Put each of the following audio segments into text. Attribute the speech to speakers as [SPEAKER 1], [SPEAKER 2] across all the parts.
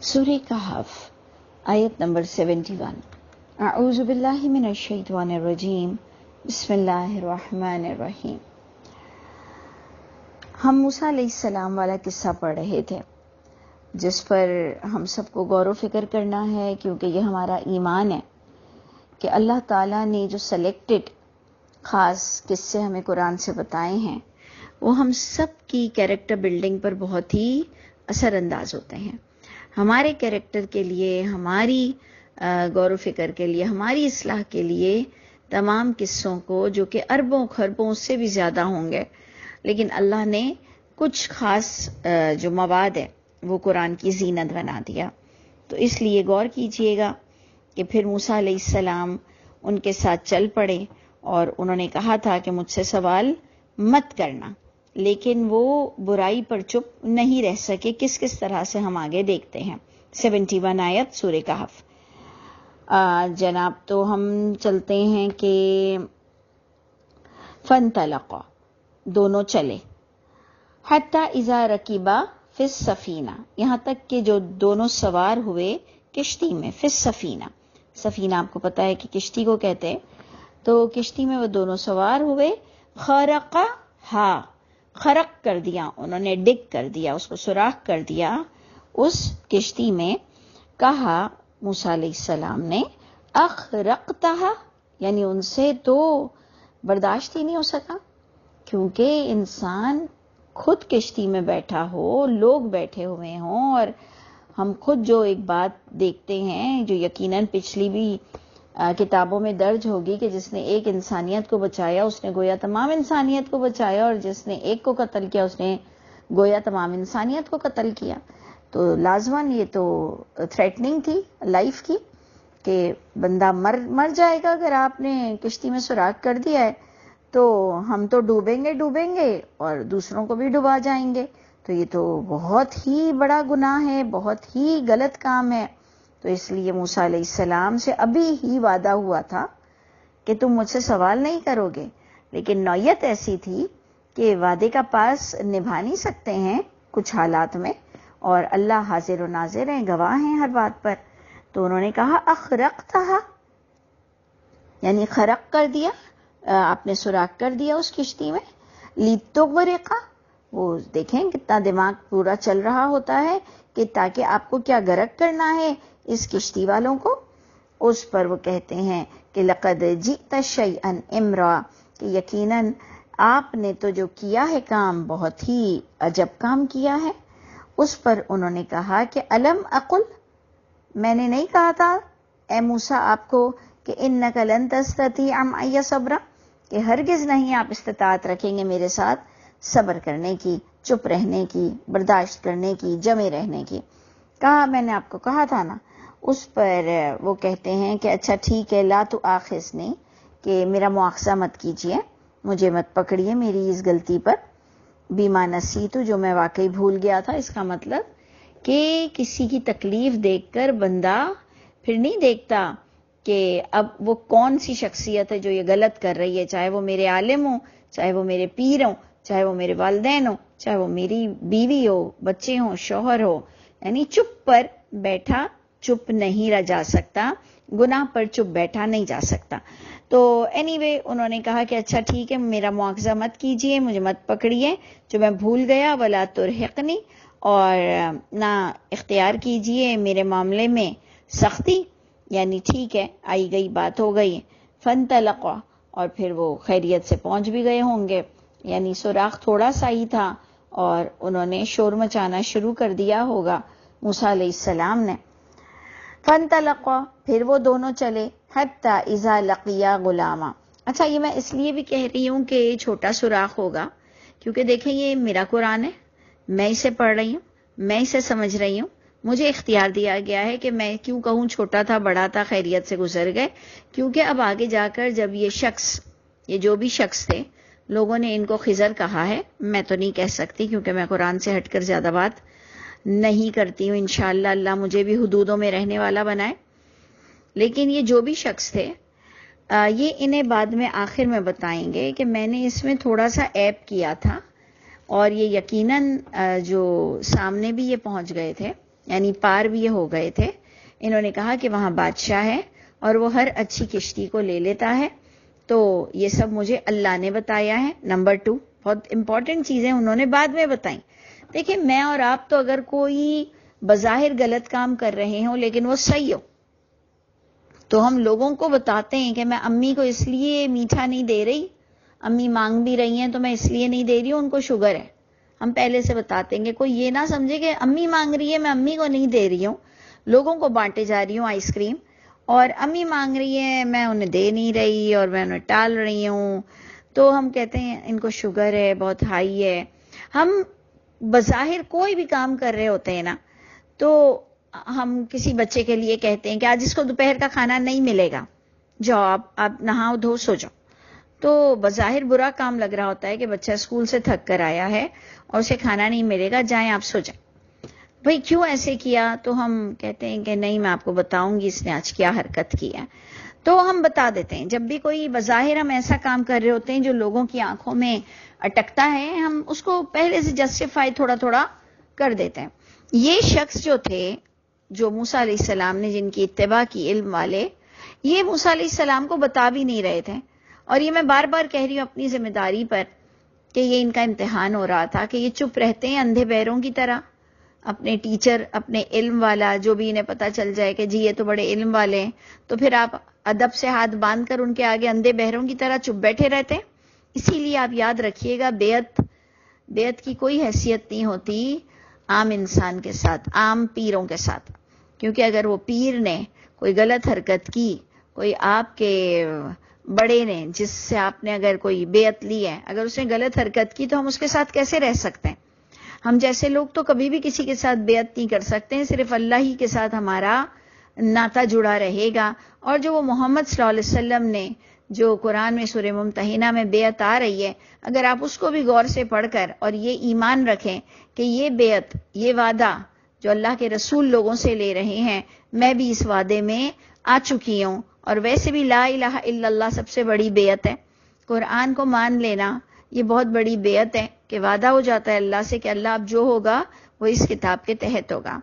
[SPEAKER 1] سورہ کہف آیت نمبر 71۔ اعوذ باللہ من الشیطان الرجیم، بسم اللہ الرحمن الرحیم۔ ہم موسیٰ علیہ السلام والا قصہ پڑھ رہے تھے جس پر ہم سب کو غور و فکر کرنا ہے، کیونکہ یہ ہمارا ایمان ہے کہ اللہ تعالیٰ نے جو سلیکٹڈ خاص قصے ہمیں قرآن سے بتائے ہیں وہ ہم سب کی کیریکٹر بلڈنگ پر بہت ہی اثر انداز ہوتے ہیں۔ ہمارے کیریکٹر کے لیے، ہماری غور و فکر کے لیے، ہماری اصلاح کے لیے تمام قصوں کو، جو کہ اربوں خربوں سے بھی زیادہ ہوں گے، لیکن اللہ نے کچھ خاص جو مواد ہے وہ قرآن کی زینت بنا دیا۔ تو اس لیے غور کیجئے گا کہ پھر موسیٰ علیہ السلام ان کے ساتھ چل پڑے اور انہوں نے کہا تھا کہ مجھ سے سوال مت کرنا، لیکن وہ برائی پر چپ نہیں رہ سکے۔ کس کس طرح سے ہم آگے دیکھتے ہیں۔ 71 آیت سورہ کہف۔ جناب تو ہم چلتے ہیں کہ فانطلقا، دونوں چلے، حتی اذا رکبا فی السفینہ، یہاں تک کہ جو دونوں سوار ہوئے کشتی میں۔ فی السفینہ، سفینہ آپ کو پتا ہے کہ کشتی کو کہتے ہیں، تو کشتی میں وہ دونوں سوار ہوئے۔ خرقا ہا، خرق کر دیا انہوں نے، ڈگ کر دیا، اس کو سوراخ کر دیا اس کشتی میں۔ کہا موسیٰ علیہ السلام نے اخرقتہا، یعنی ان سے تو برداشت ہی نہیں ہو سکا، کیونکہ انسان خود کشتی میں بیٹھا ہو، لوگ بیٹھے ہوئے ہوں، اور ہم خود جو ایک بات دیکھتے ہیں جو یقیناً پچھلی بھی کتابوں میں درج ہوگی کہ جس نے ایک انسانیت کو بچایا اس نے گویا تمام انسانیت کو بچایا، اور جس نے ایک کو قتل کیا اس نے گویا تمام انسانیت کو قتل کیا۔ تو لازماً یہ تو تھریٹننگ تھی لائف کی کہ بندہ مر جائے گا اگر آپ نے کشتی میں سوراخ کر دیا ہے، تو ہم تو ڈوبیں گے اور دوسروں کو بھی ڈبا جائیں گے۔ تو یہ تو بہت ہی بڑا گناہ ہے، بہت ہی غلط کام ہے۔ تو اس لیے موسیٰ علیہ السلام سے ابھی ہی وعدہ ہوا تھا کہ تم مجھ سے سوال نہیں کرو گے، لیکن نوعیت ایسی تھی کہ وعدے کا پاس نبھا نہیں سکتے ہیں کچھ حالات میں، اور اللہ حاضر و ناظر ہیں، گواہ ہیں ہر بات پر۔ تو انہوں نے کہا اخرقتہا، یعنی خرق کر دیا، آپ نے سوراخ کر دیا اس کشتی میں۔ لتغرقا، وہ دیکھیں کتنا دماغ پورا چل رہا ہوتا ہے کہ تاکہ آپ کو کیا غرق کرنا ہے اس کشتی والوں کو۔ اس پر وہ کہتے ہیں کہ لقد جئت شیئا امرا، کہ یقیناً آپ نے تو جو کیا ہے کام بہت ہی عجب کام کیا ہے۔ اس پر انہوں نے کہا کہ الم اقل، میں نے نہیں کہا تھا اے موسیٰ آپ کو کہ انک لن تستطیع معی صبرا، کہ ہرگز نہیں آپ استطاعت رکھیں گے میرے ساتھ صبر کرنے کی، چپ رہنے کی، برداشت کرنے کی، جمے رہنے کی۔ کہا میں نے آپ کو کہا تھا نا۔ اس پر وہ کہتے ہیں کہ اچھا ٹھیک ہے، لا تؤاخذنی، کہ میرا مواخذہ مت کیجیے، مجھے مت پکڑیے میری اس غلطی پر، بما نسیت، جو میں واقعی بھول گیا تھا۔ اس کا مطلب کہ کسی کی تکلیف دیکھ کر بندہ پھر نہیں دیکھتا کہ اب وہ کون سی شخصیت ہے جو یہ غلط کر رہی ہے، چاہے وہ میرے عالم ہوں، چاہے وہ میرے پیر ہوں، چاہے وہ میرے والدین ہوں، چاہے وہ میری بیوی ہو، بچے ہوں، شوہر ہو، یعنی چپ پر بیٹھا چپ نہیں رہ جا سکتا، گناہ پر چپ بیٹھا نہیں جا سکتا۔ تو اینی وے انہوں نے کہا کہ اچھا ٹھیک ہے، میرا مواخذہ مت کیجیے، مجھے مت پکڑیے جو میں بھول گیا، ولا ترہقنی، اور نہ اختیار کیجیے میرے معاملے میں سختی، یعنی ٹھیک ہے آئی گئی بات ہو گئی۔ فانطلقا، اور پھر وہ خیریت سے پہنچ بھی گئے ہوں گے، یعنی سوراخ تھوڑا سا ہی تھا اور انہوں نے شور مچانا شروع کر دیا ہوگا موسیٰ علیہ السلام نے۔ فانطلقا، پھر وہ دونوں چلے، حتی اذا لقیا غلاما۔ اچھا یہ میں اس لیے بھی کہہ رہی ہوں کہ چھوٹا سوراخ ہوگا کیونکہ دیکھیں یہ میرا قرآن ہے، میں اسے پڑھ رہی ہوں، میں اسے سمجھ رہی ہوں، مجھے اختیار دیا گیا ہے کہ میں کیوں کہوں چھوٹا تھا بڑا تھا، خیریت سے گزر گئے، کیونکہ اب آگے جا کر جب یہ جو بھی شخص تھے، لوگوں نے ان کو خضر کہا ہے، میں تو نہیں کہہ سکتی کیونکہ میں قرآن سے ہٹ کر زیادہ بات نہیں کرتی ہوں، انشاءاللہ اللہ مجھے بھی حدودوں میں رہنے والا بنائے، لیکن یہ جو بھی شخص تھے یہ انہیں بعد میں آخر میں بتائیں گے کہ میں نے اس میں تھوڑا سا ایپ کیا تھا، اور یہ یقیناً جو سامنے بھی یہ پہنچ گئے تھے یعنی پار بھی ہو گئے تھے. انہوں نے کہا کہ وہاں بادشاہ ہے اور وہ ہر اچھی کشتی کو لے لیتا ہے. تو یہ سب مجھے اللہ نے بتایا ہے. نمبر 2 بہت امپورٹنٹ چیزیں انہوں نے بعد میں بتائیں. دیکھیں میں اور آپ تو اگر کوئی بظاہر غلط کام کر رہے ہوں لیکن وہ صحیح ہو تو ہم لوگوں کو بتاتے ہیں کہ میں امی کو اس لیے میٹھا نہیں دے رہی, امی مانگ بھی رہی ہیں تو میں اس لیے نہیں دے رہی ہوں, ان کو شوگر ہے. ہم پہلے سے بتاتے ہیں کہ کوئی یہ نہ سمجھے کہ امی مانگ رہی ہے میں امی کو نہیں دے رہی ہوں, لوگوں کو بانٹے جا رہی ہوں آئس کریم, اور امی مانگ رہی ہے میں انہیں دے نہیں رہی اور میں انہیں ٹال رہی ہوں. تو ہم کہتے ہیں ان کو شوگر ہے, بہت ہائی ہے. ہم بظاہر کوئی بھی کام کر رہے ہوتے ہیں نا, تو ہم کسی بچے کے لیے کہتے ہیں کہ آج اس کو دوپہر کا کھانا نہیں ملے گا, جاؤ آپ نہاؤ دھو سو جاؤ. تو بظاہر برا کام لگ رہا ہوتا ہے کہ بچہ اسکول سے تھک کر آیا ہے اور اسے کھانا نہیں ملے گا, جائیں آپ سو جائیں. بھئی کیوں ایسے کیا؟ تو ہم کہتے ہیں کہ نہیں میں آپ کو بتاؤں گی اس نے آج کیا حرکت کی ہے. تو ہم بتا دیتے ہیں. جب بھی کوئی بظاہر ہم ایسا کام کر رہے ہوتے ہیں جو لوگوں کی آنکھوں میں اٹکتا ہے, ہم اس کو پہلے سے جسٹیفائی تھوڑا تھوڑا کر دیتے ہیں. یہ شخص جو تھے, جو موسیٰ علیہ السلام نے جن کی اتباع کی, علم والے, یہ موسیٰ علیہ السلام کو بتا بھی نہیں رہے تھے. اور یہ میں بار بار کہہ رہی ہوں اپنی ذمہ داری پر کہ یہ ان کا امتحان ہو رہا تھا کہ یہ چپ رہتے ہیں اندھے بہروں کی طرح. اپنے ٹیچر, اپنے علم والا جو بھی انہیں پتا چل جائے کہ جی یہ تو بڑے علم والے ہیں, تو پھر آپ ادب سے ہاتھ باندھ کر ان کے آگے اندھے بہروں کی طرح چپ بیٹھے رہتے ہیں. اسی لیے آپ یاد رکھیے گا بیعت کی کوئی حیثیت نہیں ہوتی عام انسان کے ساتھ, عام پیروں کے ساتھ. کیونکہ اگر وہ پیر نے کوئی غلط حرکت کی, کوئی آپ کے بڑے نے جس سے آپ نے اگر کوئی بیعت لی ہے, اگر اس نے غلط حرکت کی تو ہم اس کے ساتھ کیسے رہ سکتے ہیں؟ ہم جیسے لوگ تو کبھی بھی کسی کے ساتھ بیعت نہیں کر سکتے ہیں, صرف اللہ ہی کے ساتھ ہمارا ناتا جڑا رہے گا. اور جو وہ محمد صلی اللہ علیہ وسلم نے جو قرآن میں سورہ ممتحنہ میں بیعت آ رہی ہے, اگر آپ اس کو بھی غور سے پڑھ کر اور یہ ایمان رکھیں کہ یہ بیعت, یہ وعدہ جو اللہ کے رسول لوگوں سے لے رہے ہیں, میں بھی اس وعدے میں آ چکی ہوں. اور ویسے بھی لا الہ الا اللہ سب سے بڑی بیعت ہے. قرآن کو مان لینا یہ بہت بڑی بیعت ہے کہ وعدہ ہو جاتا ہے اللہ سے کہ اللہ اب جو ہوگا وہ اس کتاب کے تحت ہوگا.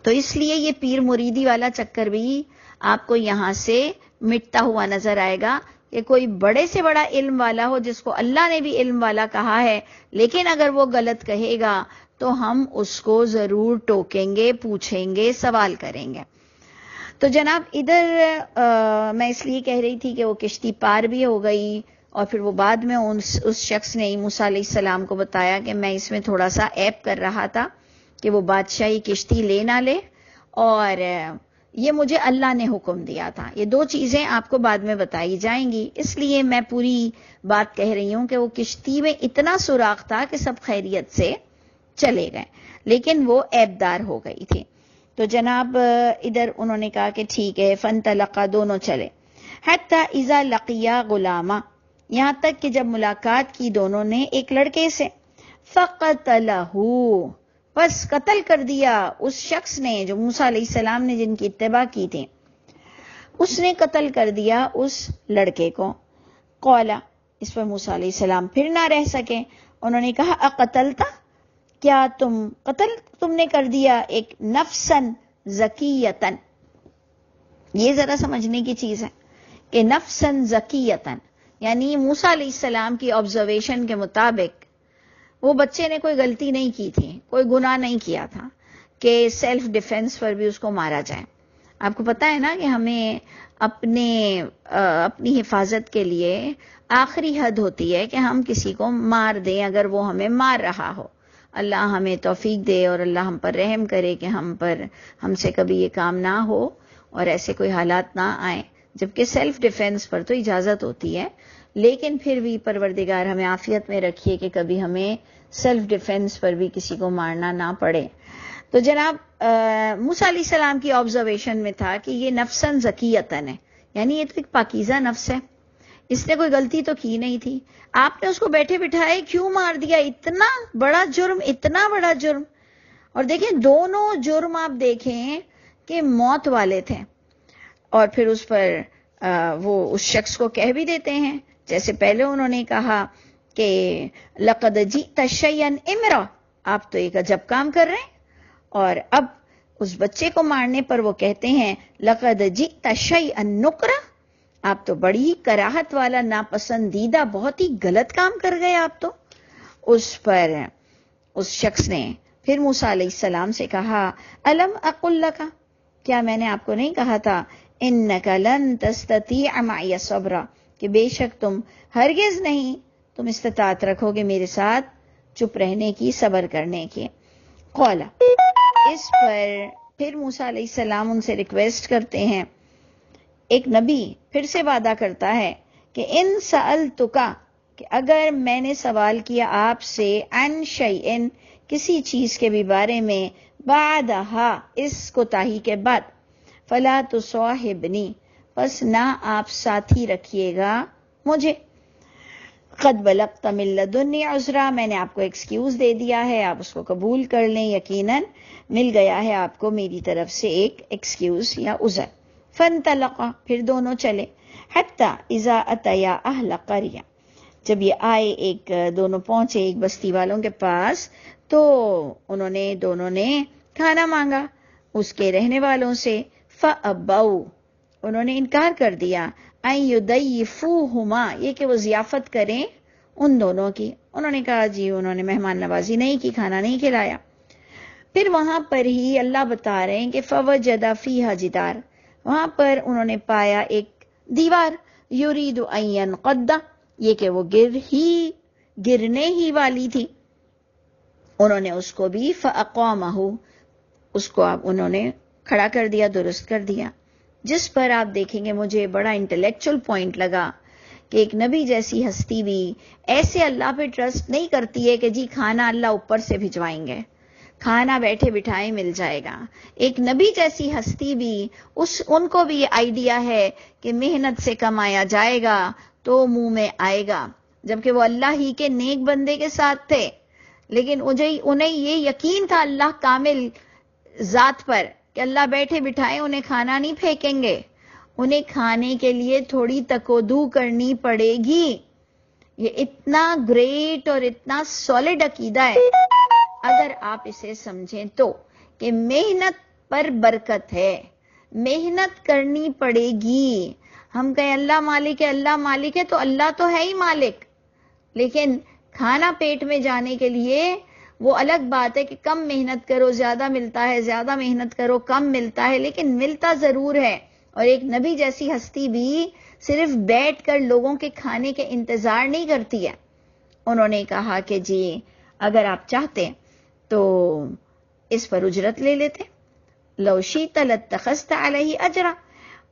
[SPEAKER 1] تو اس لیے یہ پیر مریدی والا چکر بھی آپ کو یہاں سے مٹتا ہوا نظر آئے گا کہ کوئی بڑے سے بڑا علم والا ہو جس کو اللہ نے بھی علم والا کہا ہے, لیکن اگر وہ غلط کہے گا تو ہم اس کو ضرور ٹوکیں گے, پوچھیں گے, سوال کریں گے. تو جناب ادھر میں اس لیے کہہ رہی تھی کہ وہ کشتی پار بھی ہو گئی, اور پھر وہ بعد میں اس شخص نے موسیٰ علیہ السلام کو بتایا کہ میں اس میں تھوڑا سا عیب کر رہا تھا کہ وہ بادشاہی کشتی لے نہ لے, اور یہ مجھے اللہ نے حکم دیا تھا. یہ 2 چیزیں آپ کو بعد میں بتائی جائیں گی, اس لیے میں پوری بات کہہ رہی ہوں کہ وہ کشتی میں اتنا سوراخ تھا کہ سب خیریت سے چلے گئے, لیکن وہ عیب دار ہو گئی تھی. تو جناب ادھر انہوں نے کہا کہ ٹھیک ہے, فانطلقا, دونوں چلے, حتی اذا لقیا غلاما, یہاں تک کہ جب ملاقات کی دونوں نے ایک لڑکے سے, فقتلہ, بس قتل کر دیا اس شخص نے جو موسیٰ علیہ السلام نے جن کی اتباع کی تھی, اس نے قتل کر دیا اس لڑکے کو. قولا, اس پر موسیٰ علیہ السلام پھر نہ رہ سکے, انہوں نے کہا اقتلتا, کیا تم نے کر دیا ایک نفسن زکیتن. یہ ذرا سمجھنے کی چیز ہے کہ نفسن زکیتن یعنی موسیٰ علیہ السلام کی آبزرویشن کے مطابق وہ بچے نے کوئی غلطی نہیں کی تھی, کوئی گناہ نہیں کیا تھا کہ سیلف ڈیفenس پر بھی اس کو مارا جائے. آپ کو پتا ہے نا کہ ہمیں اپنی حفاظت کے لیے آخری حد ہوتی ہے کہ ہم کسی کو مار دیں اگر وہ ہمیں مار رہا ہو. اللہ ہمیں توفیق دے اور اللہ ہم پر رحم کرے کہ ہم سے کبھی یہ کام نہ ہو اور ایسے کوئی حالات نہ آئیں, جبکہ سیلف ڈیفenس پر تو اجازت ہوتی ہے, لیکن پھر بھی پروردگار ہمیں عافیت میں رکھیے کہ کبھی ہمیں سیلف ڈیفenس پر بھی کسی کو مارنا نہ پڑے. تو جناب موسیٰ علیہ السلام کی آبزرویشن میں تھا کہ یہ نفسن زکیتن ہے, یعنی یہ تو ایک پاکیزہ نفس ہے, اس نے کوئی غلطی تو کی نہیں تھی, آپ نے اس کو بیٹھے بٹھائے کیوں مار دیا؟ اتنا بڑا جرم, اتنا بڑا جرم. اور دیکھیں دونوں جرم آپ دیکھیں کہ موت والے تھے, اور پھر اس پر وہ اس شخص کو کہہ بھی دیتے ہیں, جیسے پہلے انہوں نے کہا کہ لقد جئت شیئا امرا, آپ تو ایک عجب کام کر رہے ہیں, اور اب اس بچے کو مارنے پر وہ کہتے ہیں لقد جئت شیئا نکرا، آپ تو بڑی ہی کراہت والا، ناپسندیدہ، بہت ہی غلط کام کر گئے آپ تو۔ اس پر اس شخص نے پھر موسیٰ علیہ السلام سے کہا الم اقل لک، کیا میں نے آپ کو نہیں کہا تھا انک لن تستطیع معی صبرا، کہ بے شک تم ہرگز نہیں تم استطاعت رکھو گے میرے ساتھ چپ رہنے کی، صبر کرنے کی۔ قال، اس پر پھر موسیٰ علیہ السلام ان سے ریکویسٹ کرتے ہیں، ایک نبی پھر سے وعدہ کرتا ہے کہ ان سألتک، کہ اگر میں نے سوال کیا آپ سے عن شیئن، کسی چیز کے بھی بارے میں، بعدہا، اس کوتاہی کے بعد، فلا تصاحبنی، پس نہ آپ ساتھی رکھیے گا مجھے، قد بلغت من لدنی عذرا، میں نے آپ کو ایکسکیوز دے دیا ہے، آپ اس کو قبول کر لیں، یقیناً مل گیا ہے آپ کو میری طرف سے ایک ایکسکیوز یا عذر۔ فانطلقا، پھر دونوں چلے، حتی اذا اتیا اہل قریہ، جب یہ آئے دونوں پہنچے ایک بستی والوں کے پاس، تو دونوں نے کھانا مانگا اس کے رہنے والوں سے، فابوا، انہوں نے انکار کر دیا، ان یضیفوہما، یہ کہ وہ ضیافت کریں ان دونوں کی، انہوں نے کہا جی انہوں نے مہمان نوازی نہیں کی، کھانا نہیں کھلایا۔ پھر وہاں پر ہی اللہ بتا رہے ہیں کہ فوجد فیہا جدار، وہاں پر انہوں نے پایا ایک دیوار، یرید ان ینقض، یہ کہ وہ گرنے ہی والی تھی، انہوں نے اس کو بھی فاقامہ، اس کو انہوں نے کھڑا کر دیا، درست کر دیا۔ جس پر آپ دیکھیں گے مجھے بڑا انٹلیکچول پوائنٹ لگا کہ ایک نبی جیسی ہستی بھی ایسے اللہ پہ ٹرسٹ نہیں کرتی ہے کہ جی کھانا اللہ اوپر سے بھجوائیں گے، کھانا بیٹھے بٹھائے مل جائے گا۔ ایک نبی جیسی ہستی بھی ان کو بھی یہ آئیڈیا ہے کہ محنت سے کمایا جائے گا تو منہ میں آئے گا، جبکہ وہ اللہ ہی کے نیک بندے کے ساتھ تھے، لیکن انہیں یہ یقین تھا اللہ کامل ذات پر کہ اللہ بیٹھے بٹھائے انہیں کھانا نہیں پھینکیں گے، انہیں کھانے کے لیے تھوڑی تکودو کرنی پڑے گی۔ یہ اتنا گریٹ اور اتنا سالڈ عقیدہ ہے اگر آپ اسے سمجھیں تو، کہ محنت پر برکت ہے، محنت کرنی پڑے گی۔ ہم کہیں اللہ مالک ہے، اللہ مالک ہے، تو اللہ تو ہے ہی مالک، لیکن کھانا پیٹ میں جانے کے لیے وہ الگ بات ہے کہ کم محنت کرو زیادہ ملتا ہے، زیادہ محنت کرو کم ملتا ہے، لیکن ملتا ضرور ہے۔ اور ایک نبی جیسی ہستی بھی صرف بیٹھ کر لوگوں کے کھانے کے انتظار نہیں کرتی ہے۔ انہوں نے کہا کہ جی اگر آپ چاہتے تو اس پر اجرت لے لیتے، لو شئت لاتخذت علیہ اجرا،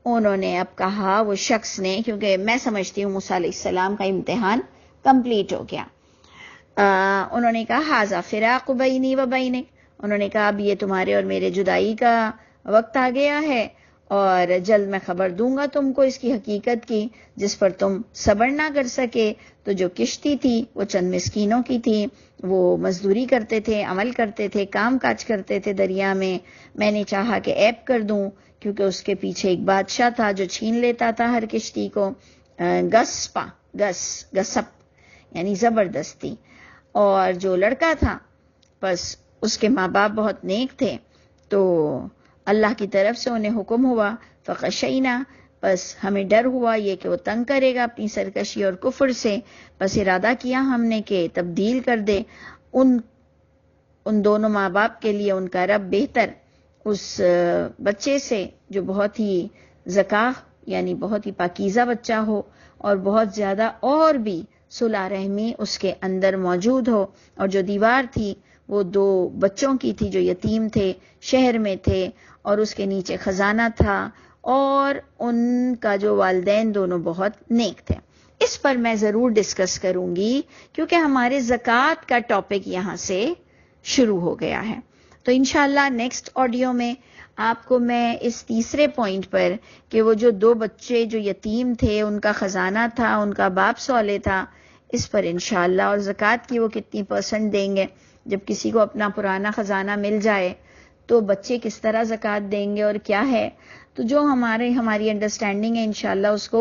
[SPEAKER 1] انہوں نے اب کہا وہ شخص نے، کیونکہ میں سمجھتی ہوں موسیٰ علیہ السلام کا امتحان کمپلیٹ ہو گیا، انہوں نے کہا ھذا فراق بینی و بینک، انہوں نے کہا اب یہ تمہارے اور میرے جدائی کا وقت آ گیا ہے، اور جلد میں خبر دوں گا تم کو اس کی حقیقت کی، جس پر تم صبر نہ کر سکے۔ تو جو کشتی تھی وہ چند مسکینوں کی تھی، وہ مزدوری کرتے تھے، عمل کرتے تھے، کام کاج کرتے تھے دریا میں نے چاہا کہ عیب کر دوں، کیونکہ اس کے پیچھے ایک بادشاہ تھا جو چھین لیتا تھا ہر کشتی کو، گسپ یعنی زبردستی، اور جو لڑکا تھا بس اس کے ماں باپ بہت نیک تھے، تو اللہ کی طرف سے انہیں حکم ہوا فخشینا، بس ہمیں ڈر ہوا یہ کہ وہ تنگ کرے گا اپنی سرکشی اور کفر سے، بس ارادہ کیا ہم نے کہ تبدیل کر دے ان دونوں ماں باپ کے لیے ان کا رب بہتر اس بچے سے جو بہت ہی زکاہ یعنی بہت ہی پاکیزہ بچہ ہو، اور بہت زیادہ اور بھی صلح رحمی اس کے اندر موجود ہو، اور جو دیوار تھی وہ 2 بچوں کی تھی جو یتیم تھے، شہر میں تھے، اور اس کے نیچے خزانہ تھا، اور ان کا جو والدین دونوں بہت نیک تھے۔ اس پر میں ضرور ڈسکس کروں گی کیونکہ ہمارے زکوٰۃ کا ٹاپک یہاں سے شروع ہو گیا ہے، تو انشاءاللہ نیکسٹ آڈیو میں آپ کو میں اس تیسرے پوائنٹ پر کہ وہ جو 2 بچے جو یتیم تھے، ان کا خزانہ تھا، ان کا باپ صالح تھا، اس پر انشاءاللہ، اور زکوٰۃ کی وہ کتنی % دیں گے، جب کسی کو اپنا پرانا خزانہ مل جائے تو بچے کس طرح زکوٰۃ دیں گے اور کیا ہے، تو جو ہماری انڈرسٹینڈنگ ہے انشاءاللہ اس کو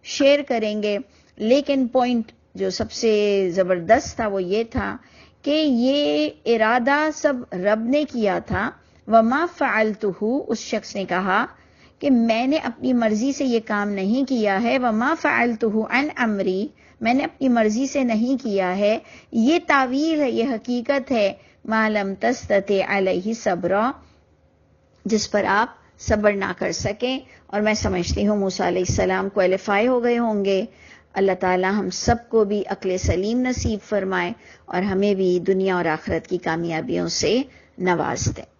[SPEAKER 1] شیئر کریں گے۔ لیکن پوائنٹ جو سب سے زبردست تھا وہ یہ تھا کہ یہ ارادہ سب رب نے کیا تھا، وما فعلتہ، اس شخص نے کہا کہ میں نے اپنی مرضی سے یہ کام نہیں کیا ہے، وما فعلتہ عن امری، میں نے اپنی مرضی سے نہیں کیا ہے، یہ تعویل ہے، یہ حقیقت ہے، ما لم تستطع علیہ صبرا، جس پر آپ صبر نہ کر سکیں۔ اور میں سمجھتی ہوں موسیٰ علیہ السلام کوالفائی ہو گئے ہوں گے۔ اللہ تعالی ہم سب کو بھی عقل سلیم نصیب فرمائے اور ہمیں بھی دنیا اور آخرت کی کامیابیوں سے نواز دے۔